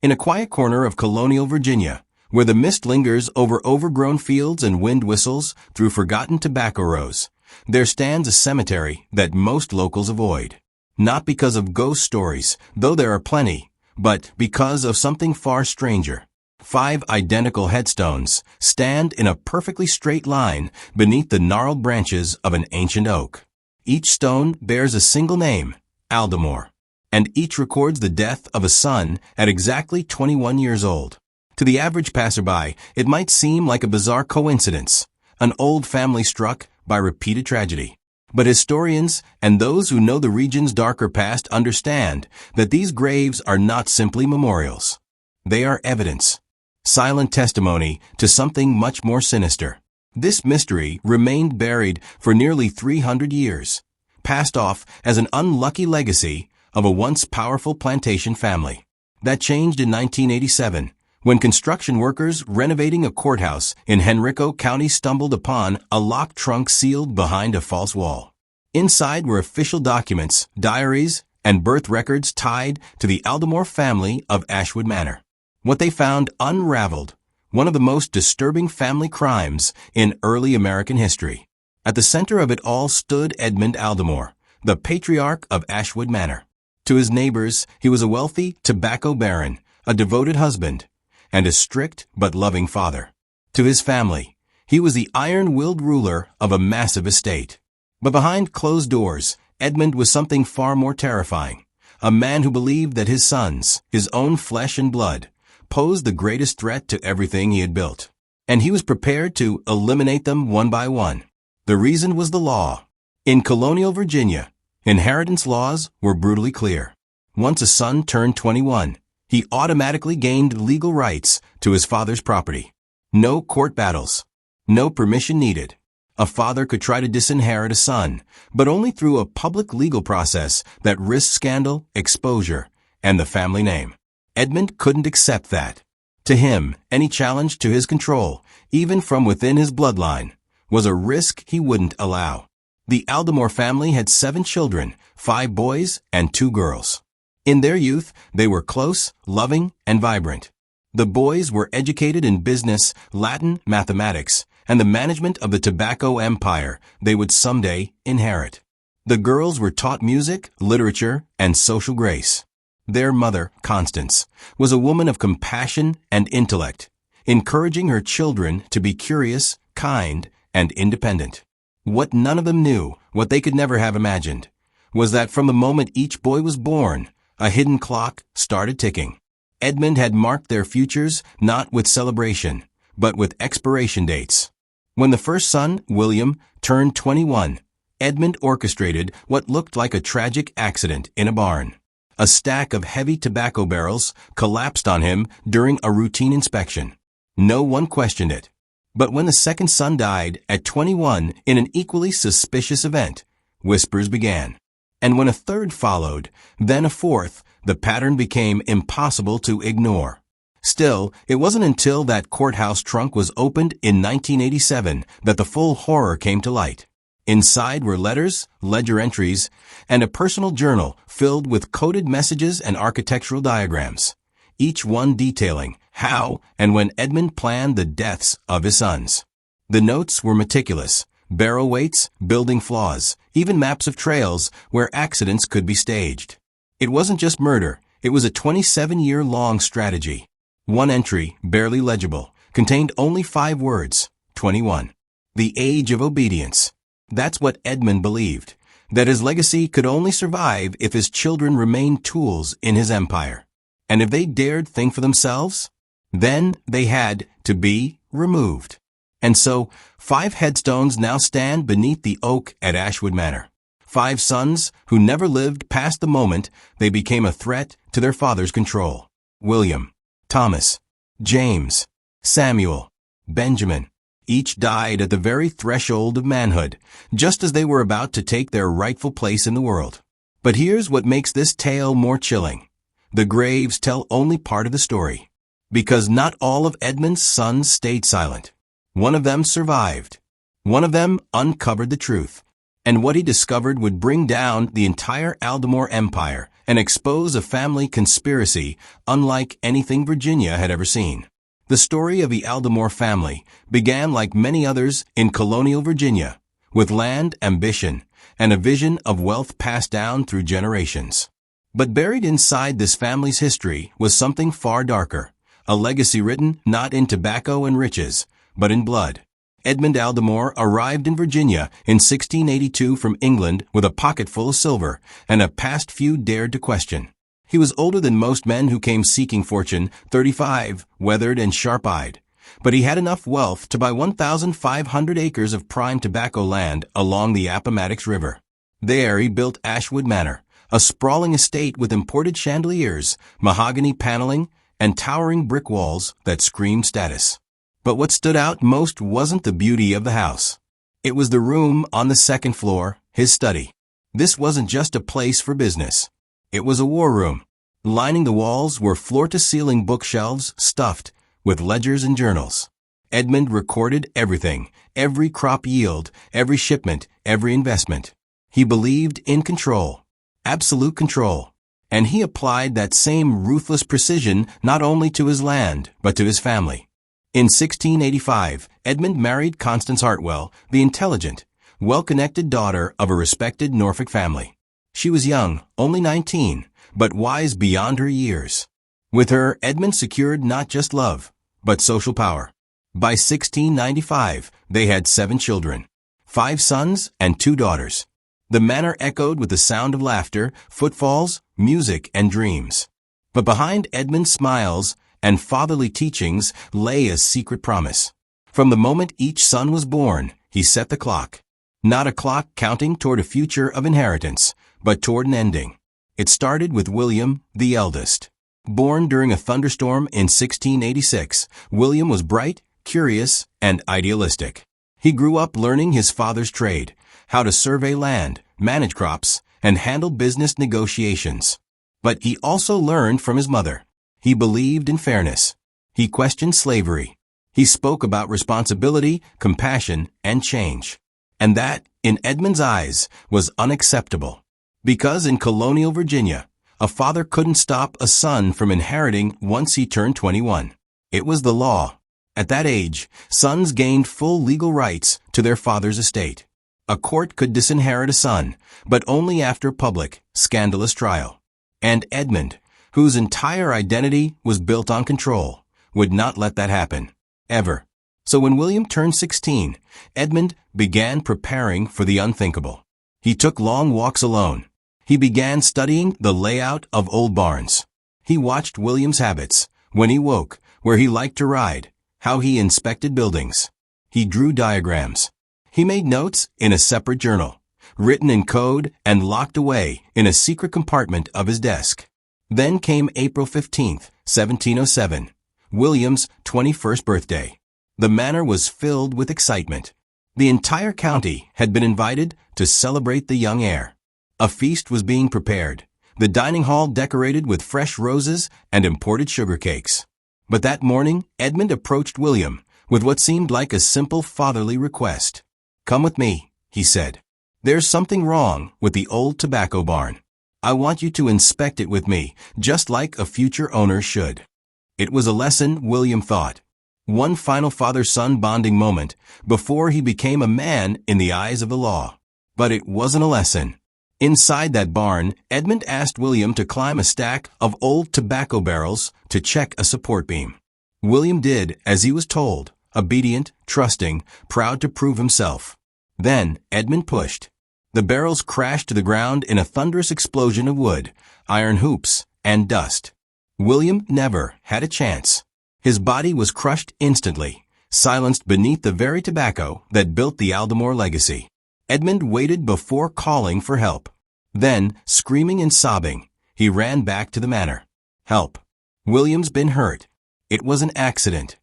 In a quiet corner of Colonial, Virginia, where the mist lingers over overgrown fields and wind whistles through forgotten tobacco rows, there stands a cemetery that most locals avoid. Not because of ghost stories, though there are plenty, but because of something far stranger. 5 identical headstones stand in a perfectly straight line beneath the gnarled branches of an ancient oak. Each stone bears a single name, Aldemore, and each records the death of a son at exactly 21 years old. To the average passerby, it might seem like a bizarre coincidence, an old family struck by repeated tragedy. But historians and those who know the region's darker past understand that these graves are not simply memorials. They are evidence, silent testimony to something much more sinister. This mystery remained buried for nearly 300 years, passed off as an unlucky legacy of a once powerful plantation family. That changed in 1987, when construction workers renovating a courthouse in Henrico County stumbled upon a locked trunk sealed behind a false wall. Inside were official documents, diaries, and birth records tied to the Aldemore family of Ashwood Manor. What they found unraveled one of the most disturbing family crimes in early American history. At the center of it all stood Edmund Aldemore, the patriarch of Ashwood Manor. To his neighbors, he was a wealthy tobacco baron, a devoted husband, and a strict but loving father. To his family, he was the iron-willed ruler of a massive estate. But behind closed doors, Edmund was something far more terrifying, a man who believed that his sons, his own flesh and blood, posed the greatest threat to everything he had built. And he was prepared to eliminate them one by one. The reason was the law. In Colonial, Virginia, inheritance laws were brutally clear. Once a son turned 21, he automatically gained legal rights to his father's property. No court battles. No permission needed. A father could try to disinherit a son, but only through a public legal process that risked scandal, exposure, and the family name. Edmund couldn't accept that. To him, any challenge to his control, even from within his bloodline, was a risk he wouldn't allow. The Aldemore family had 7 children, 5 boys and 2 girls. In their youth, they were close, loving, and vibrant. The boys were educated in business, Latin, mathematics, and the management of the tobacco empire they would someday inherit. The girls were taught music, literature, and social grace. Their mother, Constance, was a woman of compassion and intellect, encouraging her children to be curious, kind, and independent. What none of them knew, what they could never have imagined, was that from the moment each boy was born, a hidden clock started ticking. Edmund had marked their futures not with celebration, but with expiration dates. When the first son, William, turned 21, Edmund orchestrated what looked like a tragic accident in a barn. A stack of heavy tobacco barrels collapsed on him during a routine inspection. No one questioned it. But when the second son died at 21 in an equally suspicious event, whispers began. And when a third followed, then a fourth, the pattern became impossible to ignore. Still, it wasn't until that courthouse trunk was opened in 1987 that the full horror came to light. Inside were letters, ledger entries, and a personal journal filled with coded messages and architectural diagrams, each one detailing how and when Edmund planned the deaths of his sons. The notes were meticulous, barrel weights, building flaws, even maps of trails where accidents could be staged. It wasn't just murder, it was a 27-year-long strategy. One entry, barely legible, contained only 5 words, 21. The age of obedience. That's what Edmund believed, that his legacy could only survive if his children remained tools in his empire. And if they dared think for themselves, then they had to be removed. And so, 5 headstones now stand beneath the oak at Ashwood Manor. 5 sons who never lived past the moment they became a threat to their father's control. William, Thomas, James, Samuel, Benjamin. Each died at the very threshold of manhood, just as they were about to take their rightful place in the world. But here's what makes this tale more chilling. The graves tell only part of the story. Because not all of Edmund's sons stayed silent. One of them survived. One of them uncovered the truth. And what he discovered would bring down the entire Aldemore empire and expose a family conspiracy unlike anything Virginia had ever seen. The story of the Aldemore family began like many others in colonial Virginia, with land, ambition, and a vision of wealth passed down through generations. But buried inside this family's history was something far darker, a legacy written not in tobacco and riches, but in blood. Edmund Aldemore arrived in Virginia in 1682 from England with a pocket full of silver and a past few dared to question. He was older than most men who came seeking fortune, 35, weathered and sharp-eyed. But he had enough wealth to buy 1,500 acres of prime tobacco land along the Appomattox River. There he built Ashwood Manor, a sprawling estate with imported chandeliers, mahogany paneling, and towering brick walls that screamed status. But what stood out most wasn't the beauty of the house. It was the room on the second floor, his study. This wasn't just a place for business. It was a war room. Lining the walls were floor-to-ceiling bookshelves stuffed with ledgers and journals. Edmund recorded everything, every crop yield, every shipment, every investment. He believed in control, absolute control, and he applied that same ruthless precision not only to his land, but to his family. In 1685, Edmund married Constance Hartwell, the intelligent, well-connected daughter of a respected Norfolk family. She was young, only 19, but wise beyond her years. With her, Edmund secured not just love, but social power. By 1695, they had 7 children, 5 sons and 2 daughters. The manor echoed with the sound of laughter, footfalls, music, and dreams. But behind Edmund's smiles and fatherly teachings lay a secret promise. From the moment each son was born, he set the clock. Not a clock counting toward a future of inheritance, but toward an ending. It started with William, the eldest. Born during a thunderstorm in 1686, William was bright, curious, and idealistic. He grew up learning his father's trade, how to survey land, manage crops, and handle business negotiations. But he also learned from his mother. He believed in fairness. He questioned slavery. He spoke about responsibility, compassion, and change. And that, in Edmund's eyes, was unacceptable. Because in colonial Virginia, a father couldn't stop a son from inheriting once he turned 21. It was the law. At that age, sons gained full legal rights to their father's estate. A court could disinherit a son, but only after public, scandalous trial. And Edmund, whose entire identity was built on control, would not let that happen. Ever. So when William turned 16, Edmund began preparing for the unthinkable. He took long walks alone. He began studying the layout of old barns. He watched William's habits, when he woke, where he liked to ride, how he inspected buildings. He drew diagrams. He made notes in a separate journal, written in code and locked away in a secret compartment of his desk. Then came April 15, 1707, William's 21st birthday. The manor was filled with excitement. The entire county had been invited to celebrate the young heir. A feast was being prepared, the dining hall decorated with fresh roses and imported sugar cakes. But that morning, Edmund approached William with what seemed like a simple fatherly request. "Come with me," he said. "There's something wrong with the old tobacco barn. I want you to inspect it with me, just like a future owner should." It was a lesson, William thought. One final father-son bonding moment before he became a man in the eyes of the law. But it wasn't a lesson. Inside that barn, Edmund asked William to climb a stack of old tobacco barrels to check a support beam. William did as he was told, obedient, trusting, proud to prove himself. Then Edmund pushed. The barrels crashed to the ground in a thunderous explosion of wood, iron hoops, and dust. William never had a chance. His body was crushed instantly, silenced beneath the very tobacco that built the Aldemore legacy. Edmund waited before calling for help. Then, screaming and sobbing, he ran back to the manor. Help. William's been hurt. It was an accident.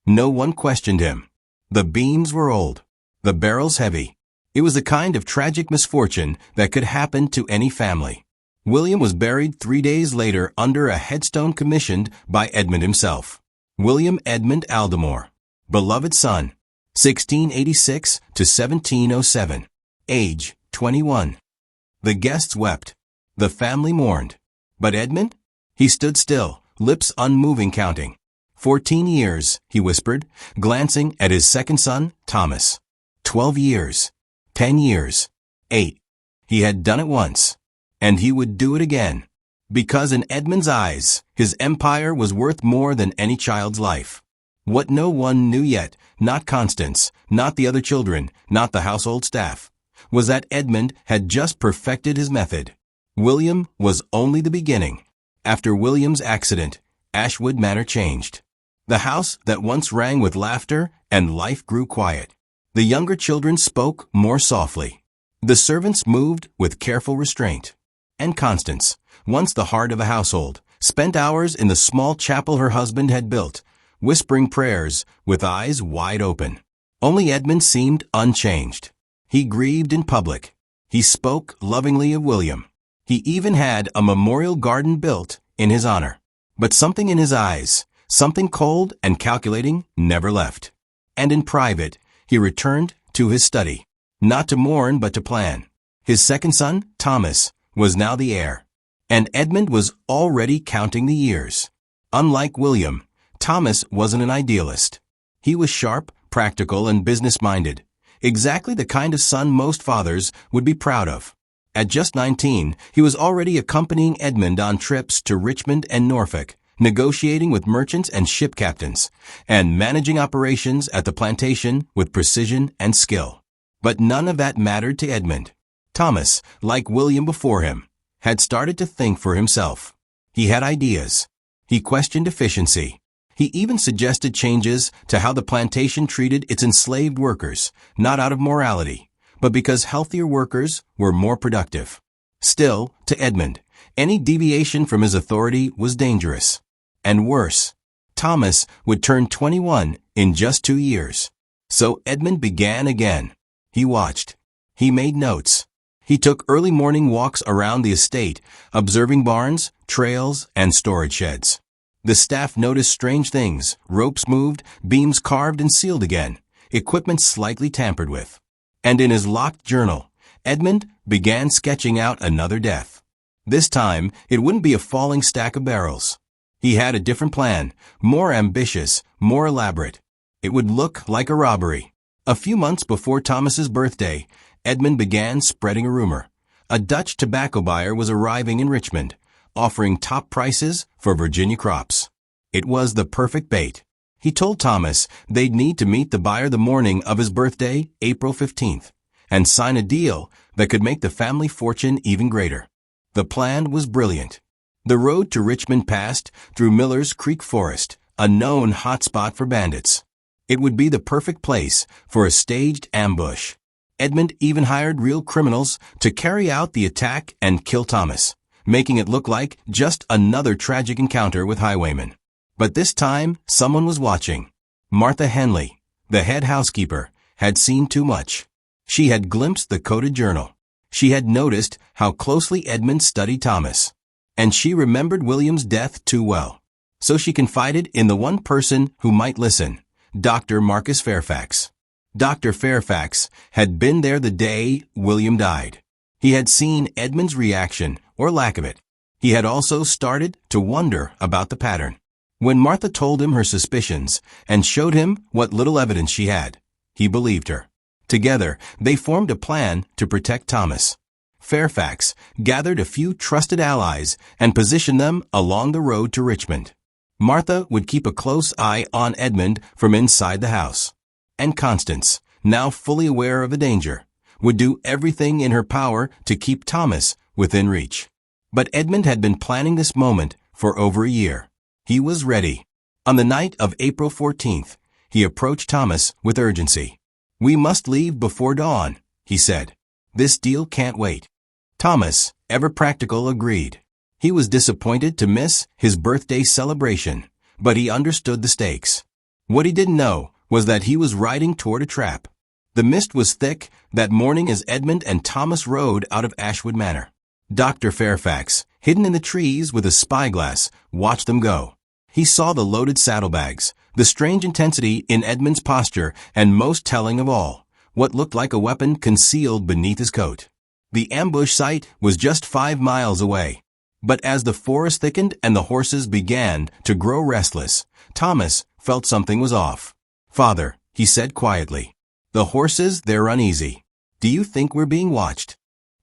No one questioned him. The beams were old. The barrels heavy. It was the kind of tragic misfortune that could happen to any family. William was buried 3 days later under a headstone commissioned by Edmund himself. William Edmund Aldemore, beloved son, 1686 to 1707. Age, 21. The guests wept. The family mourned. But Edmund? He stood still, lips unmoving, counting. 14 years, he whispered, glancing at his second son, Thomas. 12 years. 10 years. 8. He had done it once. And he would do it again. Because in Edmund's eyes, his empire was worth more than any child's life. What no one knew yet, not Constance, not the other children, not the household staff, was that Edmund had just perfected his method. William was only the beginning. After William's accident, Ashwood Manor changed. The house that once rang with laughter and life grew quiet. The younger children spoke more softly. The servants moved with careful restraint. And Constance, once the heart of the household, spent hours in the small chapel her husband had built, whispering prayers with eyes wide open. Only Edmund seemed unchanged. He grieved in public. He spoke lovingly of William. He even had a memorial garden built in his honor. But something in his eyes, something cold and calculating, never left. And in private, he returned to his study, not to mourn but to plan. His second son, Thomas, was now the heir. And Edmund was already counting the years. Unlike William, Thomas wasn't an idealist. He was sharp, practical, and business-minded, exactly the kind of son most fathers would be proud of. At just 19, he was already accompanying Edmund on trips to Richmond and Norfolk, negotiating with merchants and ship captains, and managing operations at the plantation with precision and skill. But none of that mattered to Edmund. Thomas, like William before him, had started to think for himself. He had ideas. He questioned efficiency. He even suggested changes to how the plantation treated its enslaved workers, not out of morality, but because healthier workers were more productive. Still, to Edmund, any deviation from his authority was dangerous. And worse, Thomas would turn 21 in just 2 years. So Edmund began again. He watched. He made notes. He took early morning walks around the estate, observing barns, trails, and storage sheds. The staff noticed strange things: ropes moved, beams carved and sealed again, equipment slightly tampered with. And in his locked journal, Edmund began sketching out another death. This time, it wouldn't be a falling stack of barrels. He had a different plan, more ambitious, more elaborate. It would look like a robbery. A few months before Thomas's birthday, Edmund began spreading a rumor. A Dutch tobacco buyer was arriving in Richmond, offering top prices for Virginia crops. It was the perfect bait. He told Thomas they'd need to meet the buyer the morning of his birthday, April 15th, and sign a deal that could make the family fortune even greater. The plan was brilliant. The road to Richmond passed through Miller's Creek Forest, a known hotspot for bandits. It would be the perfect place for a staged ambush. Edmund even hired real criminals to carry out the attack and kill Thomas, making it look like just another tragic encounter with highwaymen. But this time, someone was watching. Martha Henley, the head housekeeper, had seen too much. She had glimpsed the coded journal. She had noticed how closely Edmund studied Thomas. And she remembered William's death too well. So she confided in the one person who might listen, Dr. Marcus Fairfax. Dr. Fairfax had been there the day William died. He had seen Edmund's reaction, or lack of it. He had also started to wonder about the pattern. When Martha told him her suspicions and showed him what little evidence she had, he believed her. Together, they formed a plan to protect Thomas. Fairfax gathered a few trusted allies and positioned them along the road to Richmond. Martha would keep a close eye on Edmund from inside the house. And Constance, now fully aware of the danger, would do everything in her power to keep Thomas within reach. But Edmund had been planning this moment for over a year. He was ready. On the night of April 14th, he approached Thomas with urgency. "We must leave before dawn," he said. "This deal can't wait." Thomas, ever practical, agreed. He was disappointed to miss his birthday celebration, but he understood the stakes. What he didn't know was that he was riding toward a trap. The mist was thick that morning as Edmund and Thomas rode out of Ashwood Manor. Dr. Fairfax, hidden in the trees with a spyglass, watched them go. He saw the loaded saddlebags, the strange intensity in Edmund's posture, and most telling of all, what looked like a weapon concealed beneath his coat. The ambush site was just 5 miles away. But as the forest thickened and the horses began to grow restless, Thomas felt something was off. "Father," he said quietly, "the horses, they're uneasy. Do you think we're being watched?"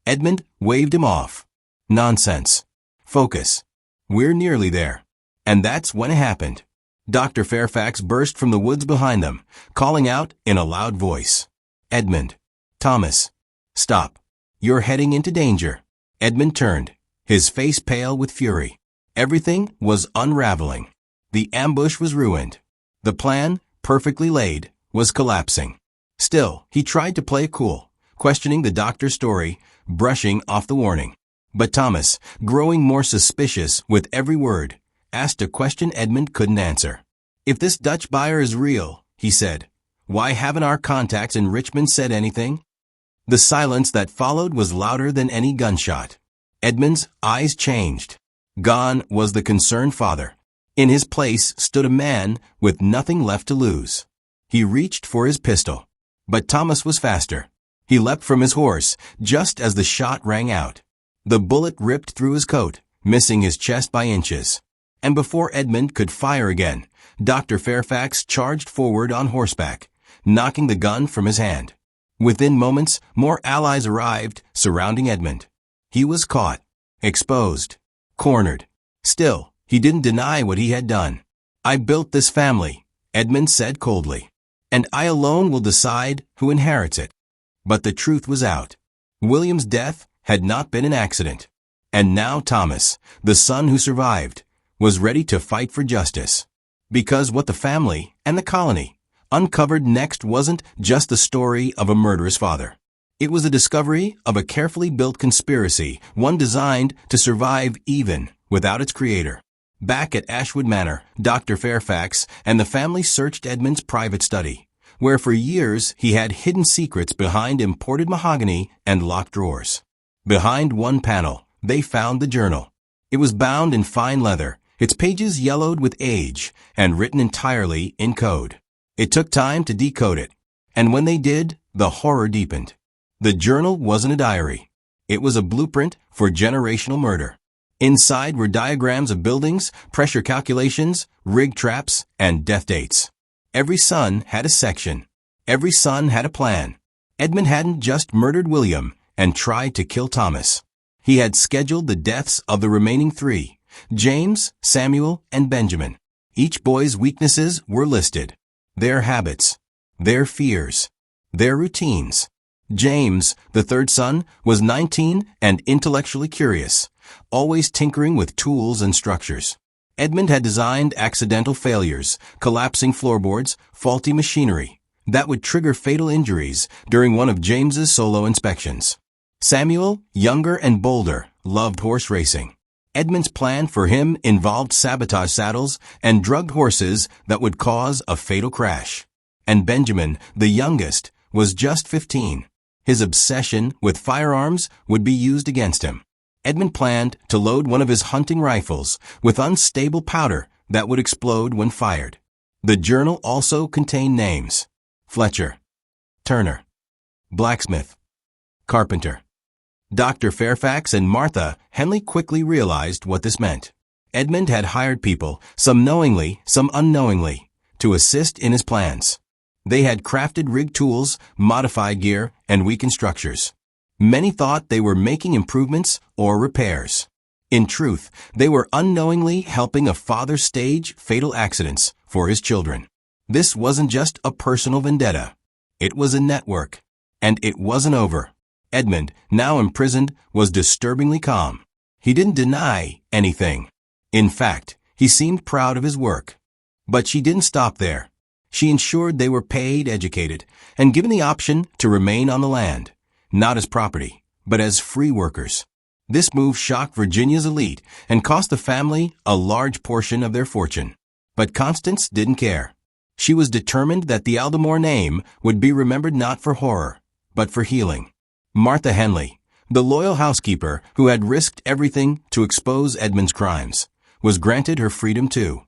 Edmund waved him off. "Nonsense. Focus. We're nearly there." And that's when it happened. Dr. Fairfax burst from the woods behind them, calling out in a loud voice, "Edmund, Thomas, stop. You're heading into danger." Edmund turned, his face pale with fury. Everything was unraveling. The ambush was ruined. The plan, perfectly laid, was collapsing. Still, he tried to play it cool, questioning the doctor's story, brushing off the warning. But Thomas, growing more suspicious with every word, asked a question Edmund couldn't answer. "If this Dutch buyer is real," he said, "why haven't our contacts in Richmond said anything?" The silence that followed was louder than any gunshot. Edmund's eyes changed. Gone was the concerned father. In his place stood a man with nothing left to lose. He reached for his pistol. But Thomas was faster. He leapt from his horse just as the shot rang out. The bullet ripped through his coat, missing his chest by inches. And before Edmund could fire again, Dr. Fairfax charged forward on horseback, knocking the gun from his hand. Within moments, more allies arrived, surrounding Edmund. He was caught, exposed, cornered. Still, he didn't deny what he had done. "I built this family," Edmund said coldly, "and I alone will decide who inherits it." But the truth was out. William's death had not been an accident. And now Thomas, the son who survived, was ready to fight for justice. Because what the family and the colony uncovered next wasn't just the story of a murderous father. It was the discovery of a carefully built conspiracy, one designed to survive even without its creator. Back at Ashwood Manor, Dr. Fairfax and the family searched Edmund's private study, where for years he had hidden secrets behind imported mahogany and locked drawers. Behind one panel, they found the journal. It was bound in fine leather, its pages yellowed with age and written entirely in code. It took time to decode it, and when they did, the horror deepened. The journal wasn't a diary. It was a blueprint for generational murder. Inside were diagrams of buildings, pressure calculations, rig traps, and death dates. Every son had a section. Every son had a plan. Edmund hadn't just murdered William and tried to kill Thomas. He had scheduled the deaths of the remaining 3, James, Samuel, and Benjamin. Each boy's weaknesses were listed. Their habits, their fears, their routines. James, the third son, was 19 and intellectually curious, always tinkering with tools and structures. Edmund had designed accidental failures, collapsing floorboards, faulty machinery, that would trigger fatal injuries during one of James's solo inspections. Samuel, younger and bolder, loved horse racing. Edmund's plan for him involved sabotage saddles and drugged horses that would cause a fatal crash. And Benjamin, the youngest, was just 15. His obsession with firearms would be used against him. Edmund planned to load one of his hunting rifles with unstable powder that would explode when fired. The journal also contained names: Fletcher, Turner, Blacksmith, Carpenter. Dr. Fairfax and Martha Henley quickly realized what this meant. Edmund had hired people, some knowingly, some unknowingly, to assist in his plans. They had crafted rigged tools, modified gear, and weakened structures. Many thought they were making improvements or repairs. In truth, they were unknowingly helping a father stage fatal accidents for his children. This wasn't just a personal vendetta. It was a network. And it wasn't over. Edmund, now imprisoned, was disturbingly calm. He didn't deny anything. In fact, he seemed proud of his work. But she didn't stop there. She ensured they were paid, educated, and given the option to remain on the land, not as property, but as free workers. This move shocked Virginia's elite and cost the family a large portion of their fortune. But Constance didn't care. She was determined that the Aldemore name would be remembered not for horror, but for healing. Martha Henley, the loyal housekeeper who had risked everything to expose Edmund's crimes, was granted her freedom too.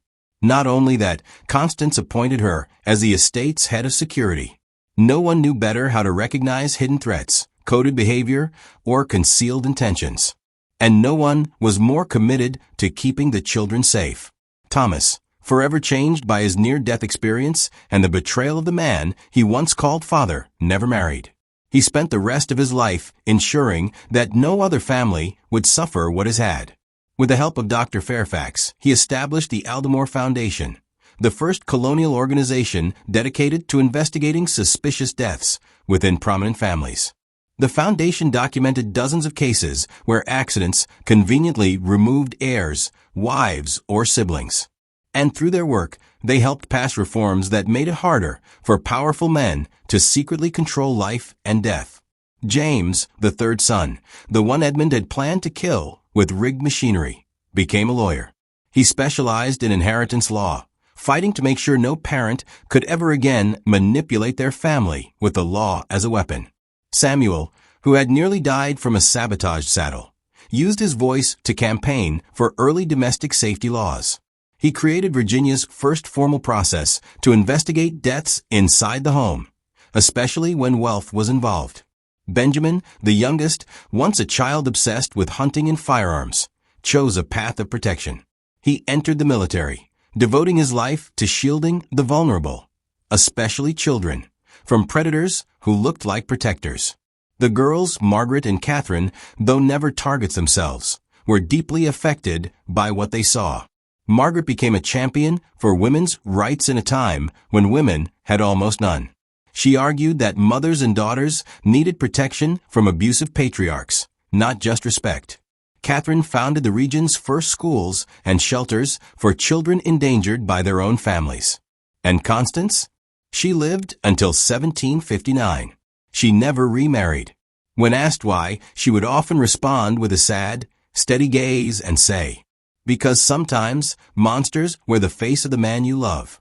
Not only that, Constance appointed her as the estate's head of security. No one knew better how to recognize hidden threats, coded behavior, or concealed intentions. And no one was more committed to keeping the children safe. Thomas, forever changed by his near-death experience and the betrayal of the man he once called father, never married. He spent the rest of his life ensuring that no other family would suffer what his had. With the help of Dr. Fairfax, he established the Aldemore Foundation, the first colonial organization dedicated to investigating suspicious deaths within prominent families. The foundation documented dozens of cases where accidents conveniently removed heirs, wives, or siblings. And through their work, they helped pass reforms that made it harder for powerful men to secretly control life and death. James, the third son, the one Edmund had planned to kill with rigged machinery, became a lawyer. He specialized in inheritance law, fighting to make sure no parent could ever again manipulate their family with the law as a weapon. Samuel, who had nearly died from a sabotaged saddle, used his voice to campaign for early domestic safety laws. He created Virginia's first formal process to investigate deaths inside the home, especially when wealth was involved. Benjamin, the youngest, once a child obsessed with hunting and firearms, chose a path of protection. He entered the military, devoting his life to shielding the vulnerable, especially children, from predators who looked like protectors. The girls, Margaret and Catherine, though never targets themselves, were deeply affected by what they saw. Margaret became a champion for women's rights in a time when women had almost none. She argued that mothers and daughters needed protection from abusive patriarchs, not just respect. Catherine founded the region's first schools and shelters for children endangered by their own families. And Constance? She lived until 1759. She never remarried. When asked why, she would often respond with a sad, steady gaze and say, "Because sometimes monsters wear the face of the man you love."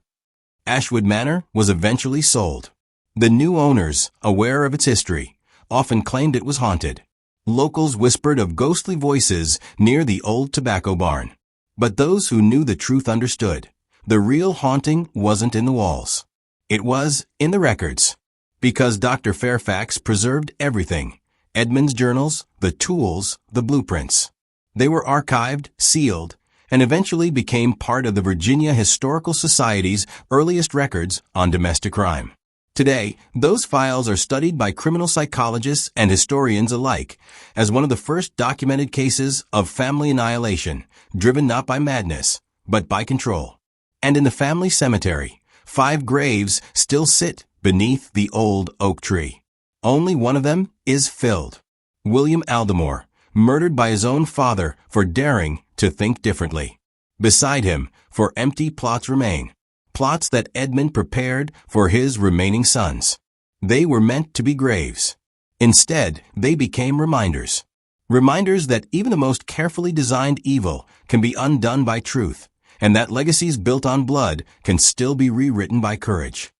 Ashwood Manor was eventually sold. The new owners, aware of its history, often claimed it was haunted. Locals whispered of ghostly voices near the old tobacco barn. But those who knew the truth understood. The real haunting wasn't in the walls. It was in the records. Because Dr. Fairfax preserved everything: Edmund's journals, the tools, the blueprints. They were archived, sealed, and eventually became part of the Virginia Historical Society's earliest records on domestic crime. Today, those files are studied by criminal psychologists and historians alike as one of the first documented cases of family annihilation, driven not by madness, but by control. And in the family cemetery, 5 graves still sit beneath the old oak tree. Only one of them is filled. William Aldemore, murdered by his own father for daring to think differently. Beside him, 4 empty plots remain. Plots that Edmund prepared for his remaining sons. They were meant to be graves. Instead, they became reminders. Reminders that even the most carefully designed evil can be undone by truth, and that legacies built on blood can still be rewritten by courage.